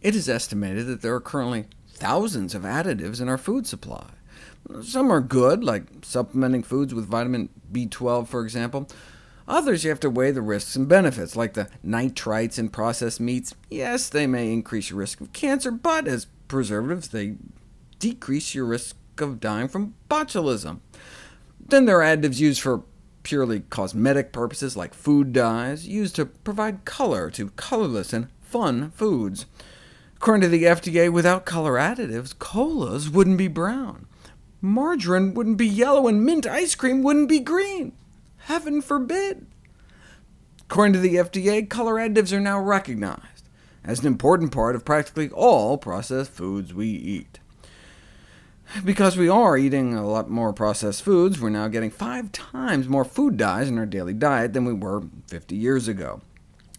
It is estimated that there are currently thousands of additives in our food supply. Some are good, like supplementing foods with vitamin B12, for example. Others you have to weigh the risks and benefits, like the nitrites in processed meats. Yes, they may increase your risk of cancer, but as preservatives, they decrease your risk of dying from botulism. Then there are additives used for purely cosmetic purposes, like food dyes, used to provide color to colorless and fun foods. According to the FDA, without color additives, colas wouldn't be brown, margarine wouldn't be yellow, and mint ice cream wouldn't be green. Heaven forbid! According to the FDA, color additives are now recognized as an important part of practically all processed foods we eat. Because we are eating a lot more processed foods, we're now getting 5 times more food dyes in our daily diet than we were 50 years ago.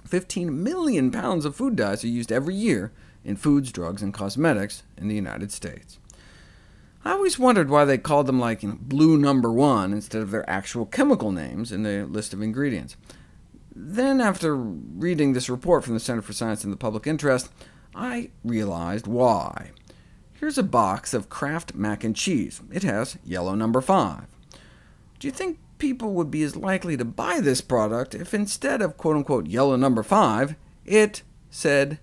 15 million pounds of food dyes are used every year in foods, drugs, and cosmetics in the United States. I always wondered why they called them like blue number 1 instead of their actual chemical names in the list of ingredients. Then, after reading this report from the Center for Science and the Public Interest, I realized why. Here's a box of Kraft mac and cheese. It has yellow number 5. Do you think people would be as likely to buy this product if instead of quote-unquote yellow number 5, it said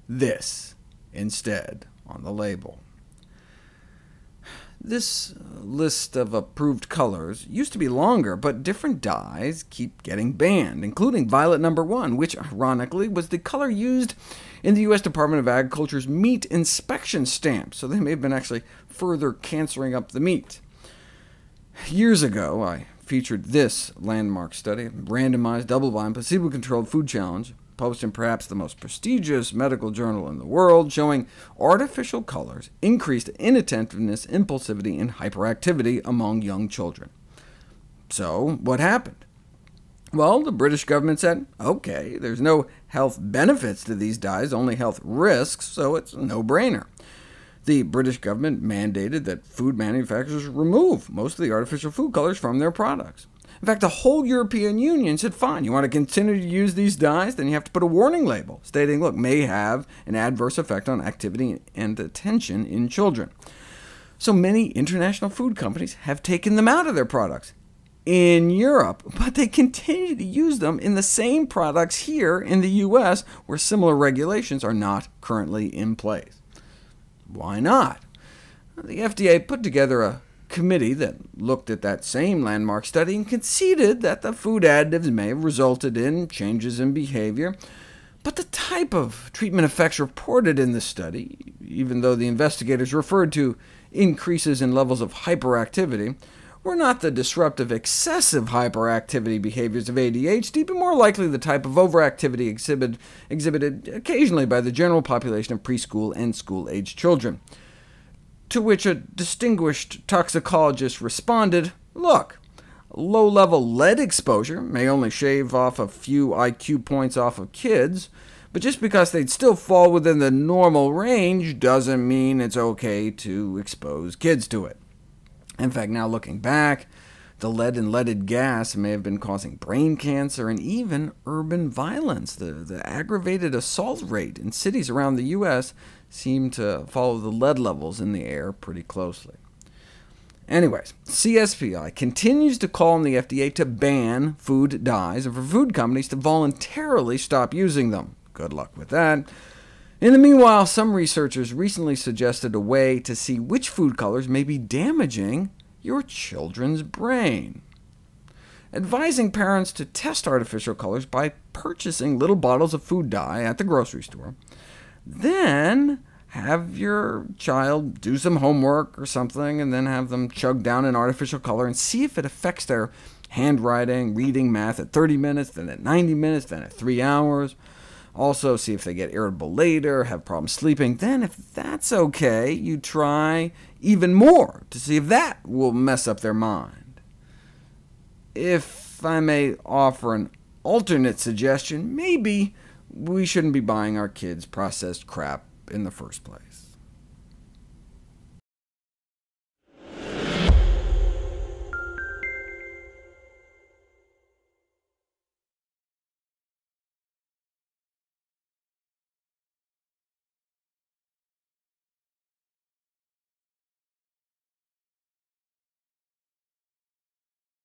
this instead on the label? This list of approved colors used to be longer, but different dyes keep getting banned, including violet number 1, which ironically was the color used in the U.S. Department of Agriculture's meat inspection stamp, so they may have been actually further cancering up the meat. Years ago, I featured this landmark study, a randomized, double-blind, placebo-controlled food challenge, published in perhaps the most prestigious medical journal in the world, showing artificial colors increased inattentiveness, impulsivity, and hyperactivity among young children. So what happened? Well, the British government said, OK, there's no health benefits to these dyes, only health risks, so it's a no-brainer. The British government mandated that food manufacturers remove most of the artificial food colors from their products. In fact, the whole European Union said, fine, you want to continue to use these dyes? Then you have to put a warning label stating, look, may have an adverse effect on activity and attention in children. So many international food companies have taken them out of their products in Europe, but they continue to use them in the same products here in the US, where similar regulations are not currently in place. Why not? The FDA put together a committee that looked at that same landmark study and conceded that the food additives may have resulted in changes in behavior, but the type of treatment effects reported in the study, even though the investigators referred to increases in levels of hyperactivity, were not the disruptive excessive hyperactivity behaviors of ADHD, but more likely the type of overactivity exhibited occasionally by the general population of preschool and school-aged children. To which a distinguished toxicologist responded, look, low-level lead exposure may only shave off a few IQ points off of kids, but just because they'd still fall within the normal range doesn't mean it's OK to expose kids to it. In fact, now looking back, the lead in leaded gas may have been causing brain cancer and even urban violence. The aggravated assault rate in cities around the U.S. seemed to follow the lead levels in the air pretty closely. Anyways, CSPI continues to call on the FDA to ban food dyes and for food companies to voluntarily stop using them. Good luck with that. In the meanwhile, some researchers recently suggested a way to see which food colors may be damaging your children's brain, advising parents to test artificial colors by purchasing little bottles of food dye at the grocery store. Then have your child do some homework or something, and then have them chug down an artificial color and see if it affects their handwriting, reading, math at 30 minutes, then at 90 minutes, then at 3 hours. Also, see if they get irritable later, have problems sleeping. Then, if that's OK, you try even more to see if that will mess up their mind. If I may offer an alternate suggestion, maybe we shouldn't be buying our kids processed crap in the first place.